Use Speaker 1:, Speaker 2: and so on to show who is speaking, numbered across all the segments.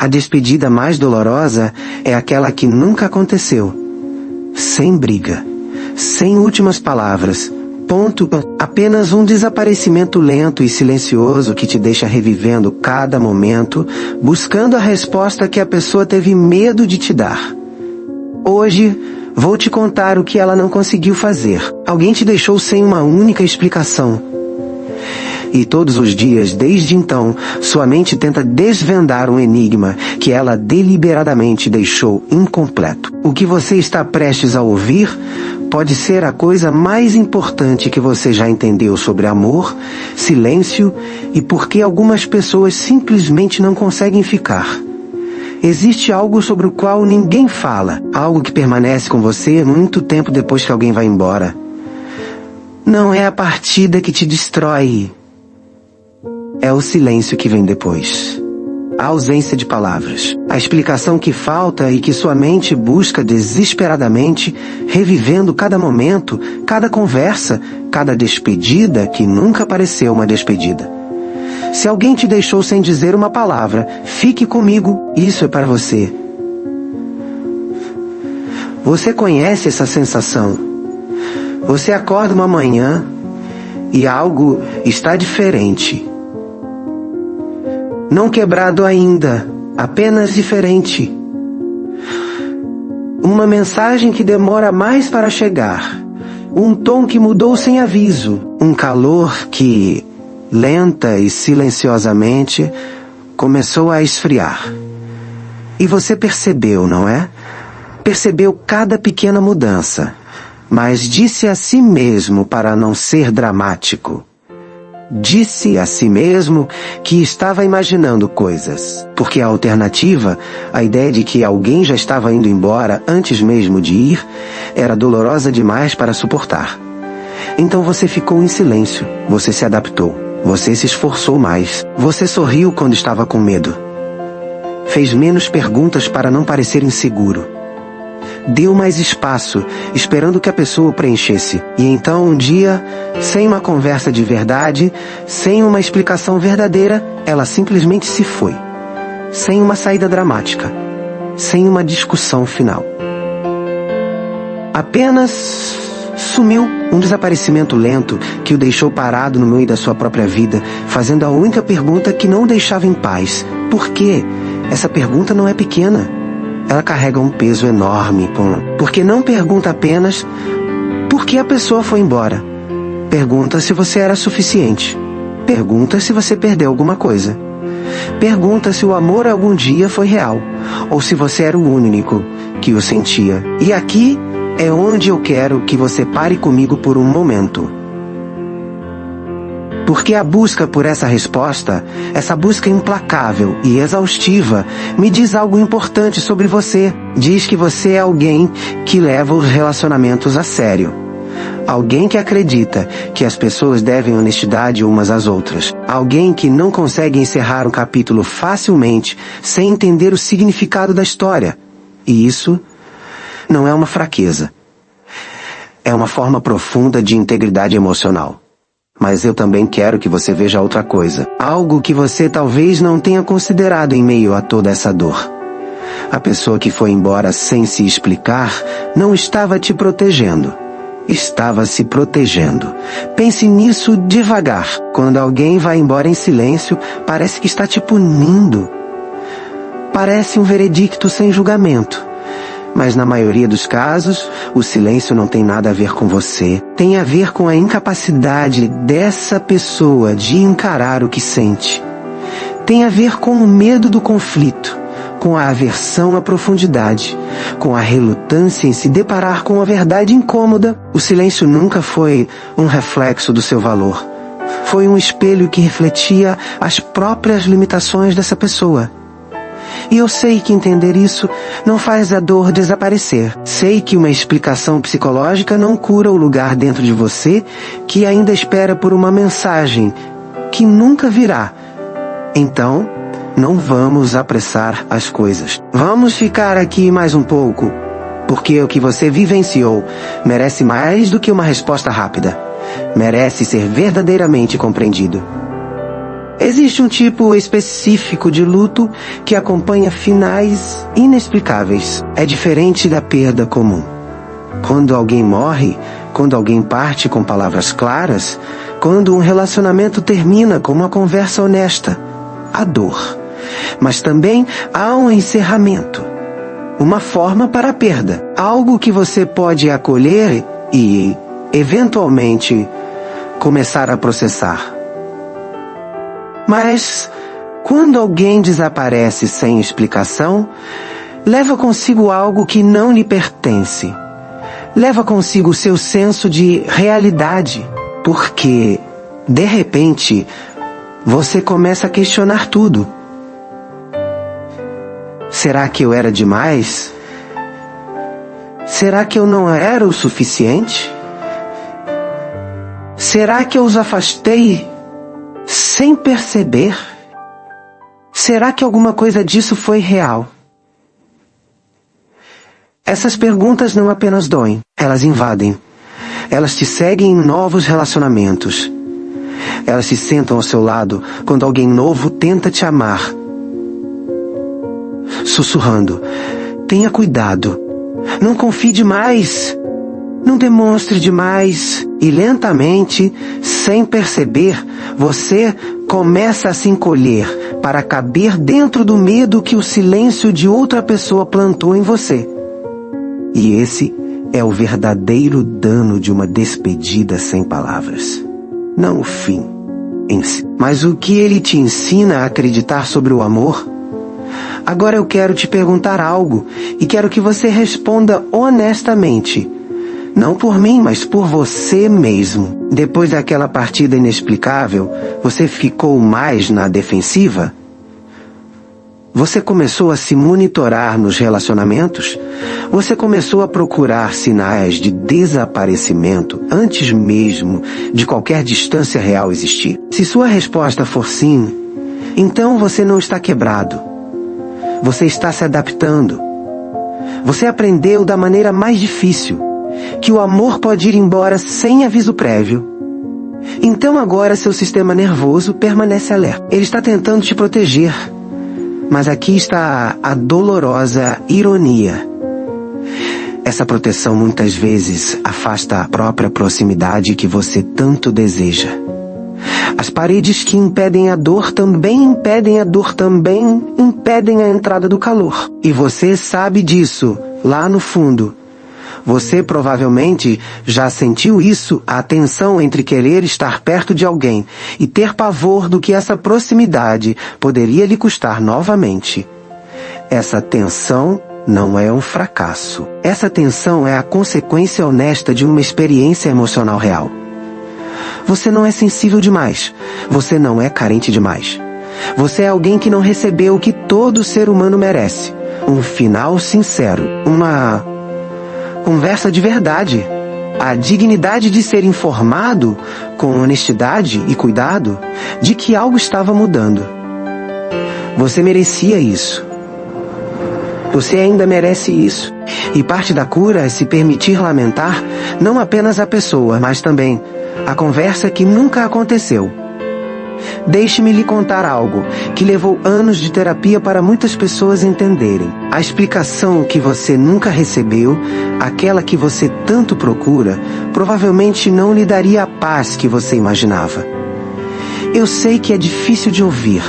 Speaker 1: A despedida mais dolorosa é aquela que nunca aconteceu. Sem briga, sem últimas palavras, ponto, apenas um desaparecimento lento e silencioso que te deixa revivendo cada momento, buscando a resposta que a pessoa teve medo de te dar. Hoje, vou te contar o que ela não conseguiu fazer. Alguém te deixou sem uma única explicação. E todos os dias, desde então, sua mente tenta desvendar um enigma que ela deliberadamente deixou incompleto. O que você está prestes a ouvir pode ser a coisa mais importante que você já entendeu sobre amor, silêncio e por que algumas pessoas simplesmente não conseguem ficar. Existe algo sobre o qual ninguém fala, algo que permanece com você muito tempo depois que alguém vai embora. Não é a partida que te destrói. É o silêncio que vem depois. A ausência de palavras. A explicação que falta e que sua mente busca desesperadamente, revivendo cada momento, cada conversa, cada despedida que nunca pareceu uma despedida. Se alguém te deixou sem dizer uma palavra, fique comigo, isso é para você. Você conhece essa sensação? Você acorda uma manhã e algo está diferente. Não quebrado ainda, apenas diferente. Uma mensagem que demora mais para chegar. Um tom que mudou sem aviso. Um calor que, lenta e silenciosamente, começou a esfriar. E você percebeu, não é? Percebeu cada pequena mudança, mas disse a si mesmo para não ser dramático. Disse a si mesmo que estava imaginando coisas, porque a alternativa, a ideia de que alguém já estava indo embora antes mesmo de ir, era dolorosa demais para suportar. Então você ficou em silêncio, você se adaptou, você se esforçou mais, você sorriu quando estava com medo. Fez menos perguntas para não parecer inseguro. Deu mais espaço, esperando que a pessoa o preenchesse. E então um dia, sem uma conversa de verdade, sem uma explicação verdadeira, ela simplesmente se foi. Sem uma saída dramática. Sem uma discussão final. Apenas sumiu. Um desaparecimento lento que o deixou parado no meio da sua própria vida, fazendo a única pergunta que não o deixava em paz. Por quê? Essa pergunta não é pequena. Ela carrega um peso enorme, porque não pergunta apenas por que a pessoa foi embora. Pergunta se você era suficiente. Pergunta se você perdeu alguma coisa. Pergunta se o amor algum dia foi real, ou se você era o único que o sentia. E aqui é onde eu quero que você pare comigo por um momento. Porque a busca por essa resposta, essa busca implacável e exaustiva, me diz algo importante sobre você. Diz que você é alguém que leva os relacionamentos a sério. Alguém que acredita que as pessoas devem honestidade umas às outras. Alguém que não consegue encerrar um capítulo facilmente sem entender o significado da história. E isso não é uma fraqueza. É uma forma profunda de integridade emocional. Mas eu também quero que você veja outra coisa. Algo que você talvez não tenha considerado em meio a toda essa dor. A pessoa que foi embora sem se explicar não estava te protegendo. Estava se protegendo. Pense nisso devagar. Quando alguém vai embora em silêncio, parece que está te punindo. Parece um veredicto sem julgamento. Mas na maioria dos casos, o silêncio não tem nada a ver com você. Tem a ver com a incapacidade dessa pessoa de encarar o que sente. Tem a ver com o medo do conflito, com a aversão à profundidade, com a relutância em se deparar com a verdade incômoda. O silêncio nunca foi um reflexo do seu valor. Foi um espelho que refletia as próprias limitações dessa pessoa. E eu sei que entender isso não faz a dor desaparecer. Sei que uma explicação psicológica não cura o lugar dentro de você que ainda espera por uma mensagem que nunca virá. Então, não vamos apressar as coisas. Vamos ficar aqui mais um pouco, porque o que você vivenciou merece mais do que uma resposta rápida. Merece ser verdadeiramente compreendido. Existe um tipo específico de luto que acompanha finais inexplicáveis. É diferente da perda comum. Quando alguém morre, quando alguém parte com palavras claras, quando um relacionamento termina com uma conversa honesta, há dor. Mas também há um encerramento. Uma forma para a perda. Algo que você pode acolher e, eventualmente, começar a processar. Mas, quando alguém desaparece sem explicação, leva consigo algo que não lhe pertence. Leva consigo o seu senso de realidade. Porque, de repente, você começa a questionar tudo. Será que eu era demais? Será que eu não era o suficiente? Será que eu os afastei sem perceber? Será que alguma coisa disso foi real? Essas perguntas não apenas doem, elas invadem. Elas te seguem em novos relacionamentos. Elas se sentam ao seu lado quando alguém novo tenta te amar. Sussurrando, tenha cuidado, não confie demais, não demonstre demais. E lentamente, sem perceber, você começa a se encolher para caber dentro do medo que o silêncio de outra pessoa plantou em você. E esse é o verdadeiro dano de uma despedida sem palavras. Não o fim em si, mas o que ele te ensina a acreditar sobre o amor. Agora eu quero te perguntar algo e quero que você responda honestamente. Não por mim, mas por você mesmo. Depois daquela partida inexplicável, você ficou mais na defensiva? Você começou a se monitorar nos relacionamentos? Você começou a procurar sinais de desaparecimento antes mesmo de qualquer distância real existir? Se sua resposta for sim, então você não está quebrado. Você está se adaptando. Você aprendeu da maneira mais difícil, que o amor pode ir embora sem aviso prévio. Então agora seu sistema nervoso permanece alerta. Ele está tentando te proteger. Mas aqui está a dolorosa ironia. Essa proteção muitas vezes afasta a própria proximidade que você tanto deseja. As paredes que impedem a dor também impedem a entrada do calor. E você sabe disso, lá no fundo. Você provavelmente já sentiu isso, a tensão entre querer estar perto de alguém e ter pavor do que essa proximidade poderia lhe custar novamente. Essa tensão não é um fracasso. Essa tensão é a consequência honesta de uma experiência emocional real. Você não é sensível demais. Você não é carente demais. Você é alguém que não recebeu o que todo ser humano merece. Um final sincero. Uma conversa de verdade. A dignidade de ser informado, com honestidade e cuidado, de que algo estava mudando. Você merecia isso. Você ainda merece isso. E parte da cura é se permitir lamentar não apenas a pessoa, mas também a conversa que nunca aconteceu. Deixe-me lhe contar algo que levou anos de terapia para muitas pessoas entenderem. A explicação que você nunca recebeu, aquela que você tanto procura, provavelmente não lhe daria a paz que você imaginava. Eu sei que é difícil de ouvir.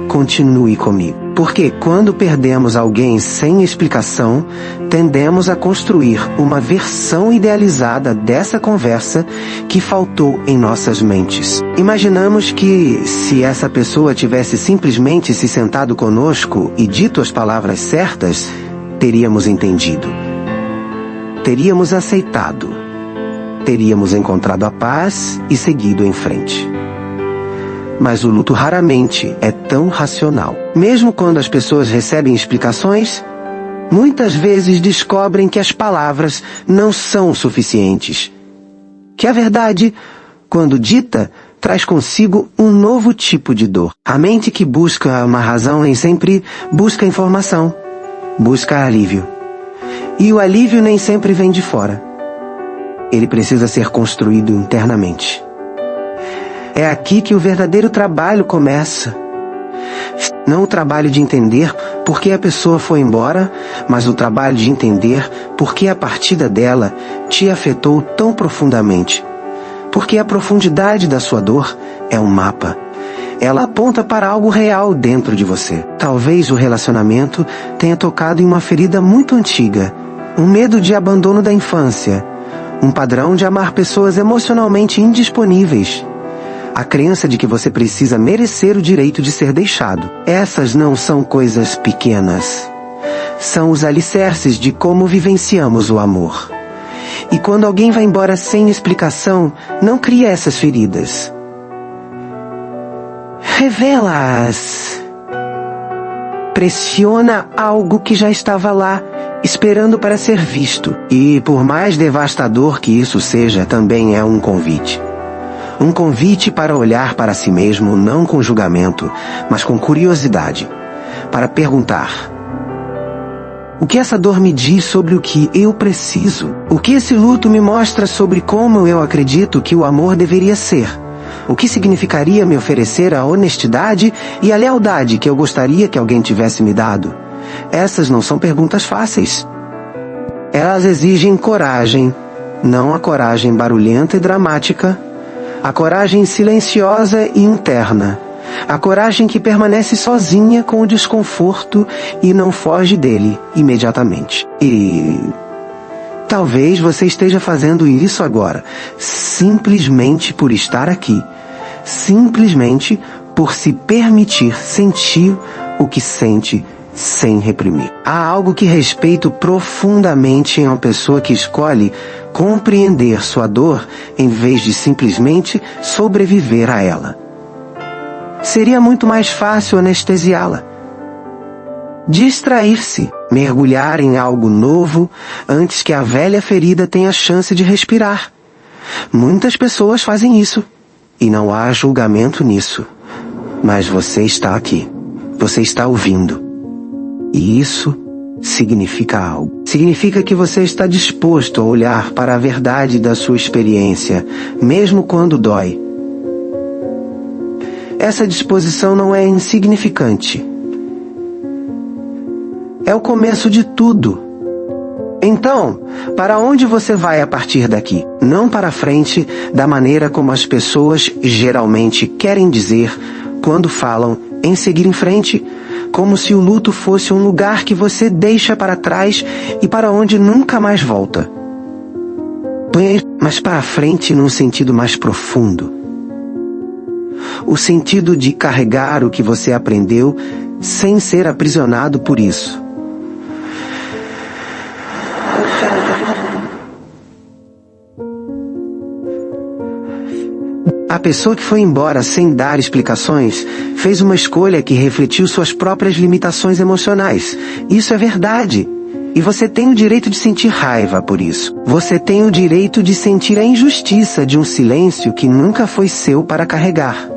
Speaker 1: Continue comigo. Porque quando perdemos alguém sem explicação, tendemos a construir uma versão idealizada dessa conversa que faltou em nossas mentes. Imaginamos que, se essa pessoa tivesse simplesmente se sentado conosco e dito as palavras certas, teríamos entendido. Teríamos aceitado. Teríamos encontrado a paz e seguido em frente. Mas o luto raramente é tão racional. Mesmo quando as pessoas recebem explicações, muitas vezes descobrem que as palavras não são suficientes. Que a verdade, quando dita, traz consigo um novo tipo de dor. A mente que busca uma razão nem sempre busca informação, busca alívio. E o alívio nem sempre vem de fora. Ele precisa ser construído internamente. É aqui que o verdadeiro trabalho começa. Não o trabalho de entender por que a pessoa foi embora, mas o trabalho de entender por que a partida dela te afetou tão profundamente. Porque a profundidade da sua dor é um mapa. Ela aponta para algo real dentro de você. Talvez o relacionamento tenha tocado em uma ferida muito antiga, um medo de abandono da infância, um padrão de amar pessoas emocionalmente indisponíveis, a crença de que você precisa merecer o direito de ser deixado. Essas não são coisas pequenas. São os alicerces de como vivenciamos o amor. E quando alguém vai embora sem explicação, não cria essas feridas. Revela-as. Pressiona algo que já estava lá, esperando para ser visto. E por mais devastador que isso seja, também é um convite. Um convite para olhar para si mesmo não com julgamento, mas com curiosidade. Para perguntar: o que essa dor me diz sobre o que eu preciso? O que esse luto me mostra sobre como eu acredito que o amor deveria ser? O que significaria me oferecer a honestidade e a lealdade que eu gostaria que alguém tivesse me dado? Essas não são perguntas fáceis. Elas exigem coragem, não a coragem barulhenta e dramática, a coragem silenciosa e interna, a coragem que permanece sozinha com o desconforto e não foge dele imediatamente. E talvez você esteja fazendo isso agora, simplesmente por estar aqui, simplesmente por se permitir sentir o que sente sem reprimir. Há algo que respeito profundamente em uma pessoa que escolhe compreender sua dor em vez de simplesmente sobreviver a ela. Seria muito mais fácil anestesiá-la. Distrair-se, mergulhar em algo novo antes que a velha ferida tenha chance de respirar. Muitas pessoas fazem isso, e não há julgamento nisso. Mas você está aqui. Você está ouvindo. E isso significa algo. Significa que você está disposto a olhar para a verdade da sua experiência, mesmo quando dói. Essa disposição não é insignificante. É o começo de tudo. Então, para onde você vai a partir daqui? Não para frente, da maneira como as pessoas geralmente querem dizer quando falam em seguir em frente, como se o luto fosse um lugar que você deixa para trás e para onde nunca mais volta. Mas para frente num sentido mais profundo. O sentido de carregar o que você aprendeu sem ser aprisionado por isso. A pessoa que foi embora sem dar explicações fez uma escolha que refletiu suas próprias limitações emocionais. Isso é verdade. E você tem o direito de sentir raiva por isso. Você tem o direito de sentir a injustiça de um silêncio que nunca foi seu para carregar.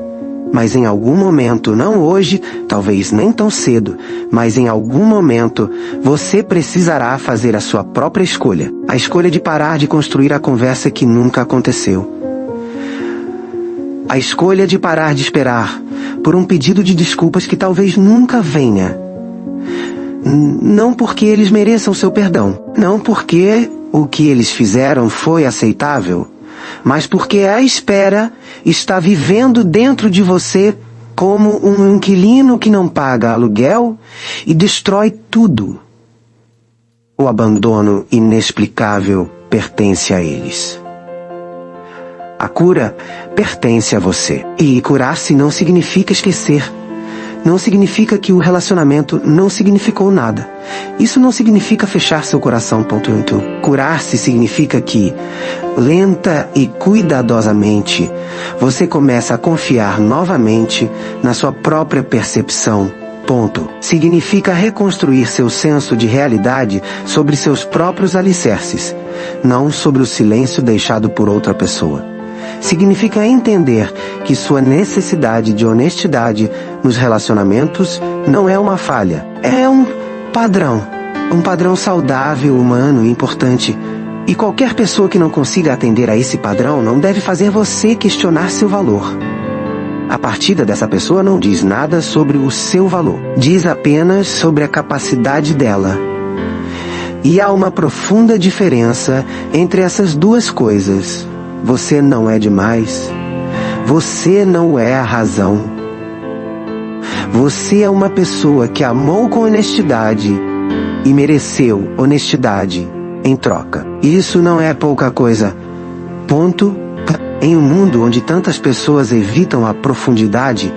Speaker 1: Mas em algum momento, não hoje, talvez nem tão cedo, mas em algum momento, você precisará fazer a sua própria escolha. A escolha de parar de construir a conversa que nunca aconteceu. A escolha de parar de esperar por um pedido de desculpas que talvez nunca venha. Não porque eles mereçam seu perdão. Não porque o que eles fizeram foi aceitável. Mas porque a espera está vivendo dentro de você como um inquilino que não paga aluguel e destrói tudo. O abandono inexplicável pertence a eles. A cura pertence a você. E curar-se não significa esquecer. Não significa que o relacionamento não significou nada. Isso não significa fechar seu coração. Curar-se significa que, lenta e cuidadosamente, você começa a confiar novamente na sua própria percepção. Significa reconstruir seu senso de realidade sobre seus próprios alicerces, não sobre o silêncio deixado por outra pessoa. Significa entender que sua necessidade de honestidade nos relacionamentos não é uma falha, é um padrão saudável, humano e importante. E qualquer pessoa que não consiga atender a esse padrão não deve fazer você questionar seu valor. A partida dessa pessoa não diz nada sobre o seu valor. Diz apenas sobre a capacidade dela. E há uma profunda diferença entre essas duas coisas. Você não é demais. Você não é a razão. Você é uma pessoa que amou com honestidade e mereceu honestidade em troca. Isso não é pouca coisa. Ponto. Em um mundo onde tantas pessoas evitam a profundidade,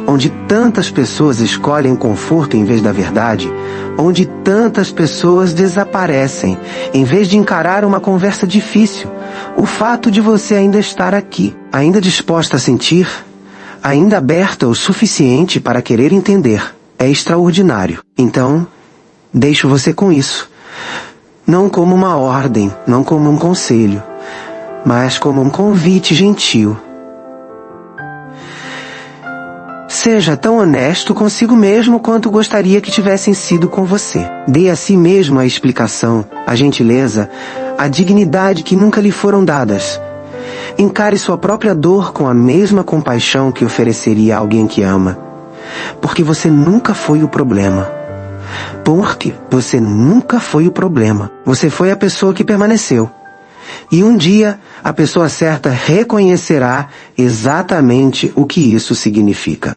Speaker 1: onde tantas pessoas escolhem o conforto em vez da verdade, onde tantas pessoas desaparecem em vez de encarar uma conversa difícil, o fato de você ainda estar aqui, ainda disposta a sentir, ainda aberta o suficiente para querer entender, é extraordinário. Então, deixo você com isso. Não como uma ordem, não como um conselho, mas como um convite gentil. Seja tão honesto consigo mesmo quanto gostaria que tivessem sido com você. Dê a si mesmo a explicação, a gentileza, a dignidade que nunca lhe foram dadas. Encare sua própria dor com a mesma compaixão que ofereceria a alguém que ama. Porque você nunca foi o problema. Porque você nunca foi o problema. Você foi a pessoa que permaneceu. E um dia, a pessoa certa reconhecerá exatamente o que isso significa.